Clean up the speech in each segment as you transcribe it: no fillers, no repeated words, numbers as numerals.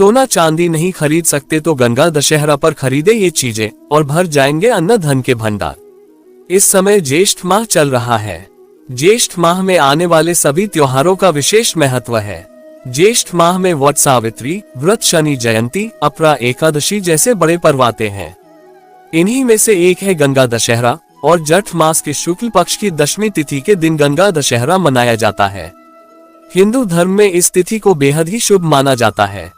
सोना चांदी नहीं खरीद सकते तो गंगा दशहरा पर खरीदे ये चीजें और भर जाएंगे अन्न धन के भंडार। इस समय ज्येष्ठ माह चल रहा है। ज्येष्ठ माह में आने वाले सभी त्योहारों का विशेष महत्व है। ज्येष्ठ माह में वट सावित्री व्रत, शनि जयंती, अपरा एकादशी जैसे बड़े पर्व आते हैं। इन्हीं में से एक है गंगा दशहरा और जेठ मास के शुक्ल पक्ष की दशमी तिथि के दिन गंगा दशहरा मनाया जाता है। हिंदू धर्म में इस तिथि को बेहद ही शुभ माना जाता है।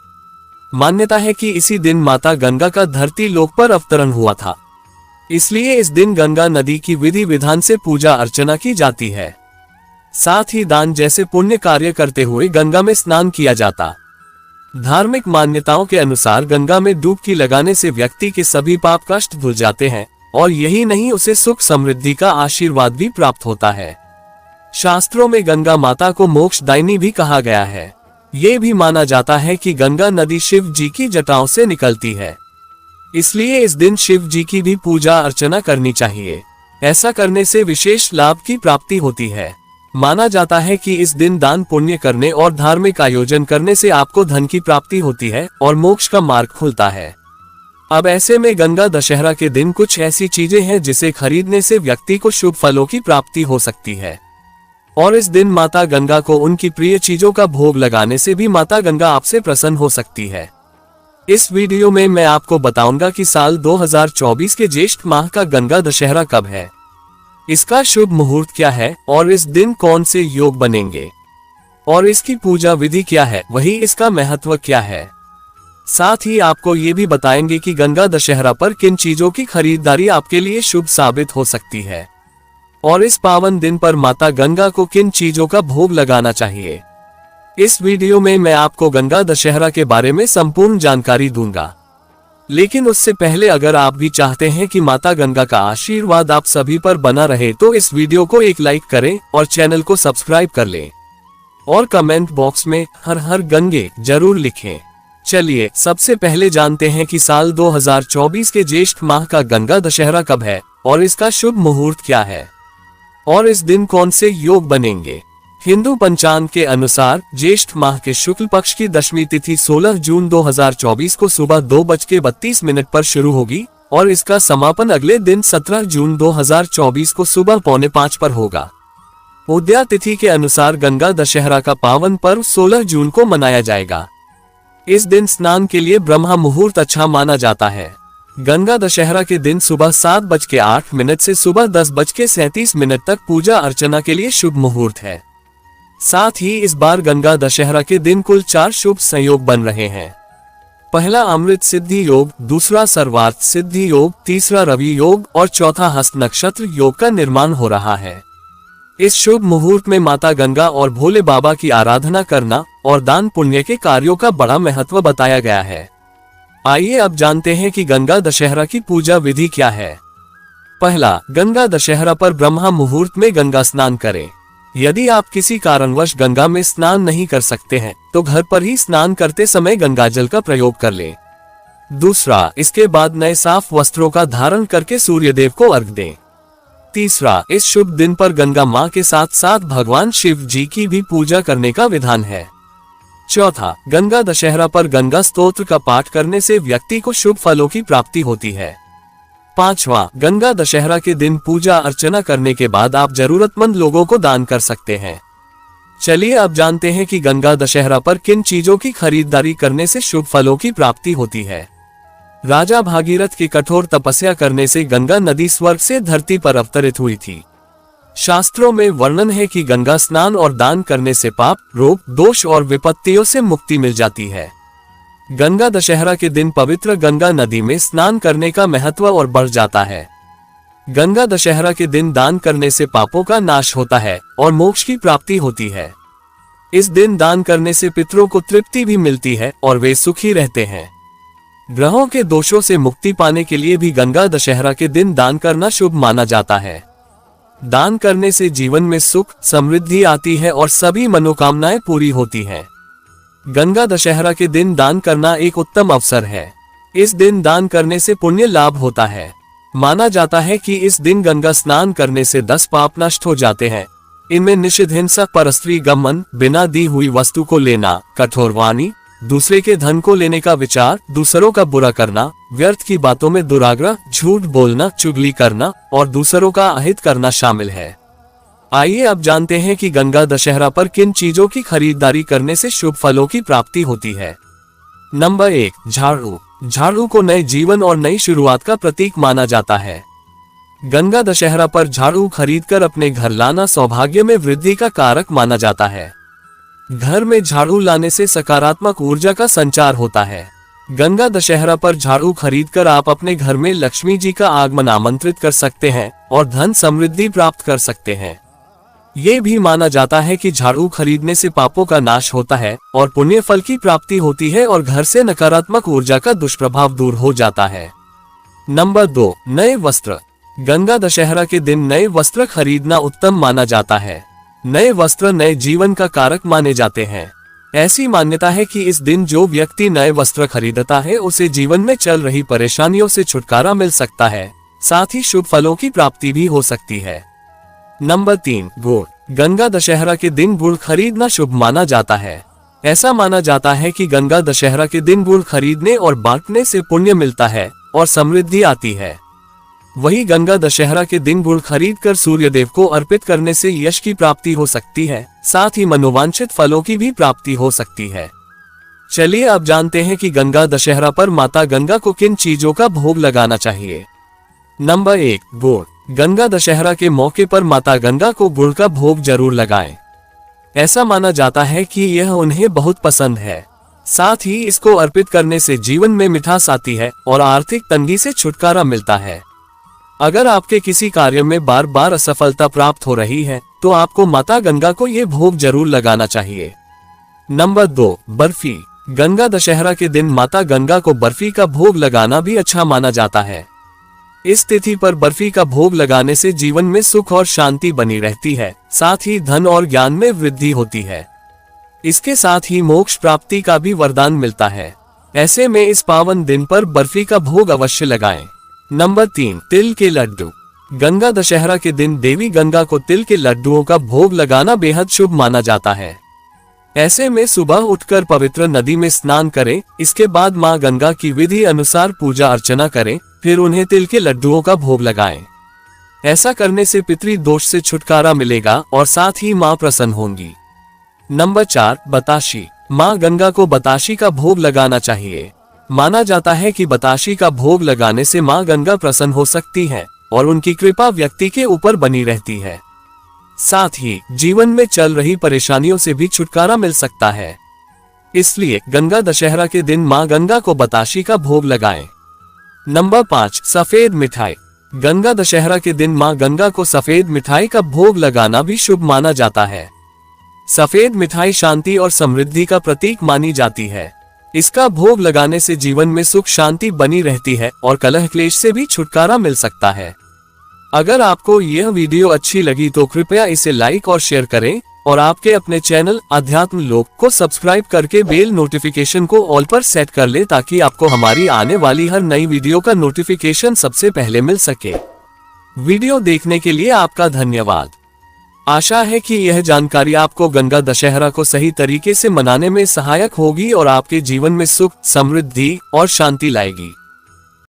मान्यता है कि इसी दिन माता गंगा का धरती लोक पर अवतरण हुआ था, इसलिए इस दिन गंगा नदी की विधि विधान से पूजा अर्चना की जाती है। साथ ही दान जैसे पुण्य कार्य करते हुए गंगा में स्नान किया जाता। धार्मिक मान्यताओं के अनुसार गंगा में डुबकी लगाने से व्यक्ति के सभी पाप कष्ट धुल जाते हैं और यही नहीं, उसे सुख समृद्धि का आशीर्वाद भी प्राप्त होता है। शास्त्रों में गंगा माता को मोक्षदायिनी भी कहा गया है। ये भी माना जाता है कि गंगा नदी शिव जी की जटाओं से निकलती है, इसलिए इस दिन शिव जी की भी पूजा अर्चना करनी चाहिए। ऐसा करने से विशेष लाभ की प्राप्ति होती है। माना जाता है कि इस दिन दान पुण्य करने और धार्मिक आयोजन करने से आपको धन की प्राप्ति होती है और मोक्ष का मार्ग खुलता है। अब ऐसे में गंगा दशहरा के दिन कुछ ऐसी चीजें हैं जिसे खरीदने से व्यक्ति को शुभ फलों की प्राप्ति हो सकती है और इस दिन माता गंगा को उनकी प्रिय चीजों का भोग लगाने से भी माता गंगा आपसे प्रसन्न हो सकती है। इस वीडियो में मैं आपको बताऊंगा कि साल 2024 के ज्येष्ठ माह का गंगा दशहरा कब है, इसका शुभ मुहूर्त क्या है और इस दिन कौन से योग बनेंगे और इसकी पूजा विधि क्या है, वही इसका महत्व क्या है। साथ ही आपको ये भी बताएंगे कि गंगा दशहरा पर किन चीजों की खरीदारी आपके लिए शुभ साबित हो सकती है और इस पावन दिन पर माता गंगा को किन चीजों का भोग लगाना चाहिए। इस वीडियो में मैं आपको गंगा दशहरा के बारे में संपूर्ण जानकारी दूंगा, लेकिन उससे पहले अगर आप भी चाहते हैं कि माता गंगा का आशीर्वाद आप सभी पर बना रहे तो इस वीडियो को एक लाइक करें और चैनल को सब्सक्राइब कर लें और कमेंट बॉक्स में हर हर गंगे जरूर लिखें। चलिए सबसे पहले जानते हैं कि साल 2024 के ज्येष्ठ माह का गंगा दशहरा कब है और इसका शुभ मुहूर्त क्या है और इस दिन कौन से योग बनेंगे। हिंदू पंचांग के अनुसार ज्येष्ठ माह के शुक्ल पक्ष की दशमी तिथि 16 जून 2024 को सुबह 2:32 पर शुरू होगी और इसका समापन अगले दिन 17 जून 2024 को सुबह 4:45 पर होगा। उदया तिथि के अनुसार गंगा दशहरा का पावन पर्व 16 जून को मनाया जाएगा। इस दिन स्नान के लिए ब्रह्म मुहूर्त अच्छा माना जाता है। गंगा दशहरा के दिन सुबह 7:08 से सुबह 10:37 तक पूजा अर्चना के लिए शुभ मुहूर्त है। साथ ही इस बार गंगा दशहरा के दिन कुल 4 शुभ संयोग बन रहे हैं। पहला अमृत सिद्धि योग, दूसरा सर्वार्थ सिद्धि योग, तीसरा रवि योग और चौथा हस्त नक्षत्र योग का निर्माण हो रहा है। इस शुभ मुहूर्त में माता गंगा और भोले बाबा की आराधना करना और दान पुण्य के कार्यों का बड़ा महत्व बताया गया है। आइए अब जानते हैं कि गंगा दशहरा की पूजा विधि क्या है। पहला, गंगा दशहरा पर ब्रह्म मुहूर्त में गंगा स्नान करें। यदि आप किसी कारणवश गंगा में स्नान नहीं कर सकते हैं तो घर पर ही स्नान करते समय गंगा जल का प्रयोग कर लें। दूसरा, इसके बाद नए साफ वस्त्रों का धारण करके सूर्य देव को अर्घ दें। तीसरा, इस शुभ दिन पर गंगा मां के साथ साथ भगवान शिव जी की भी पूजा करने का विधान है। चौथा, गंगा दशहरा पर गंगा स्तोत्र का पाठ करने से व्यक्ति को शुभ फलों की प्राप्ति होती है। पांचवा, गंगा दशहरा के दिन पूजा अर्चना करने के बाद आप जरूरतमंद लोगों को दान कर सकते हैं। चलिए अब जानते हैं कि गंगा दशहरा पर किन चीजों की खरीदारी करने से शुभ फलों की प्राप्ति होती है। राजा भागीरथ की कठोर तपस्या करने से गंगा नदी स्वर्ग से धरती पर अवतरित हुई थी। शास्त्रों में वर्णन है कि गंगा स्नान और दान करने से पाप, रोग, दोष और विपत्तियों से मुक्ति मिल जाती है। गंगा दशहरा के दिन पवित्र गंगा नदी में स्नान करने का महत्व और बढ़ जाता है। गंगा दशहरा के दिन दान करने से पापों का नाश होता है और मोक्ष की प्राप्ति होती है। इस दिन दान करने से पितरों को तृप्ति भी मिलती है और वे सुखी रहते हैं। ग्रहों के दोषों से मुक्ति पाने के लिए भी गंगा दशहरा के दिन दान करना शुभ माना जाता है। दान करने से जीवन में सुख समृद्धि आती है और सभी मनोकामनाएं पूरी होती हैं। गंगा दशहरा के दिन दान करना एक उत्तम अवसर है। इस दिन दान करने से पुण्य लाभ होता है। माना जाता है कि इस दिन गंगा स्नान करने से 10 पाप नष्ट हो जाते हैं। इनमें निषिद्ध हिंसा, परस्त्री गमन, बिना दी हुई वस्तु को लेना, कठोर वाणी, दूसरे के धन को लेने का विचार, दूसरों का बुरा करना, व्यर्थ की बातों में दुराग्रह, झूठ बोलना, चुगली करना और दूसरों का अहित करना शामिल है। आइए अब जानते हैं कि गंगा दशहरा पर किन चीजों की खरीदारी करने से शुभ फलों की प्राप्ति होती है। नंबर 1, झाड़ू। झाड़ू को नए जीवन और नई शुरुआत का प्रतीक माना जाता है। गंगा दशहरा पर झाड़ू खरीदकर अपने घर लाना सौभाग्य में वृद्धि का कारक माना जाता है। घर में झाड़ू लाने से सकारात्मक ऊर्जा का संचार होता है। गंगा दशहरा पर झाड़ू खरीदकर आप अपने घर में लक्ष्मी जी का आगमन आमंत्रित कर सकते हैं और धन समृद्धि प्राप्त कर सकते हैं। ये भी माना जाता है कि झाड़ू खरीदने से पापों का नाश होता है और पुण्य फल की प्राप्ति होती है और घर से नकारात्मक ऊर्जा का दुष्प्रभाव दूर हो जाता है। नंबर 2, नए वस्त्र। गंगा दशहरा के दिन नए वस्त्र खरीदना उत्तम माना जाता है। नए वस्त्र नए जीवन का कारक माने जाते हैं। ऐसी मान्यता है कि इस दिन जो व्यक्ति नए वस्त्र खरीदता है उसे जीवन में चल रही परेशानियों से छुटकारा मिल सकता है, साथ ही शुभ फलों की प्राप्ति भी हो सकती है। नंबर 3, गुड़। गंगा दशहरा के दिन गुड़ खरीदना शुभ माना जाता है। ऐसा माना जाता है कि गंगा दशहरा के दिन गुड़ खरीदने और बांटने से पुण्य मिलता है और समृद्धि आती है। वही गंगा दशहरा के दिन गुड़ खरीदकर सूर्य देव को अर्पित करने से यश की प्राप्ति हो सकती है, साथ ही मनोवांछित फलों की भी प्राप्ति हो सकती है। चलिए अब जानते हैं कि गंगा दशहरा पर माता गंगा को किन चीजों का भोग लगाना चाहिए। नंबर 1, गुड़। गंगा दशहरा के मौके पर माता गंगा को गुड़ का भोग जरूर लगाएं। ऐसा माना जाता है कि यह उन्हें बहुत पसंद है। साथ ही इसको अर्पित करने से जीवन में मिठास आती है और आर्थिक तंगी से छुटकारा मिलता है। अगर आपके किसी कार्य में बार बार असफलता प्राप्त हो रही है तो आपको माता गंगा को ये भोग जरूर लगाना चाहिए। नंबर 2, बर्फी। गंगा दशहरा के दिन माता गंगा को बर्फी का भोग लगाना भी अच्छा माना जाता है। इस तिथि पर बर्फी का भोग लगाने से जीवन में सुख और शांति बनी रहती है, साथ ही धन और ज्ञान में वृद्धि होती है। इसके साथ ही मोक्ष प्राप्ति का भी वरदान मिलता है। ऐसे में इस पावन दिन पर बर्फी का भोग अवश्य लगाएं। नंबर 3, तिल के लड्डू। गंगा दशहरा के दिन देवी गंगा को तिल के लड्डुओं का भोग लगाना बेहद शुभ माना जाता है। ऐसे में सुबह उठकर पवित्र नदी में स्नान करें, इसके बाद मां गंगा की विधि अनुसार पूजा अर्चना करें, फिर उन्हें तिल के लड्डुओं का भोग लगाएं। ऐसा करने से पितृ दोष से छुटकारा मिलेगा और साथ ही मां प्रसन्न होंगी। नंबर 4, बताशी। मां गंगा को बताशी का भोग लगाना चाहिए। माना जाता है कि बताशी का भोग लगाने से मां गंगा प्रसन्न हो सकती है और उनकी कृपा व्यक्ति के ऊपर बनी रहती है। साथ ही जीवन में चल रही परेशानियों से भी छुटकारा मिल सकता है। इसलिए गंगा दशहरा के दिन मां गंगा को बताशी का भोग लगाएं। नंबर 5, सफेद मिठाई। गंगा दशहरा के दिन मां गंगा को सफेद मिठाई का भोग लगाना भी शुभ माना जाता है। सफेद मिठाई शांति और समृद्धि का प्रतीक मानी जाती है। इसका भोग लगाने से जीवन में सुख शांति बनी रहती है और कलह क्लेश से भी छुटकारा मिल सकता है। अगर आपको यह वीडियो अच्छी लगी तो कृपया इसे लाइक और शेयर करें और आपके अपने चैनल अध्यात्म लोक को सब्सक्राइब करके बेल नोटिफिकेशन को ऑल पर सेट कर ले ताकि आपको हमारी आने वाली हर नई वीडियो का नोटिफिकेशन सबसे पहले मिल सके। वीडियो देखने के लिए आपका धन्यवाद। आशा है कि यह जानकारी आपको गंगा दशहरा को सही तरीके से मनाने में सहायक होगी और आपके जीवन में सुख, समृद्धि और शांति लाएगी।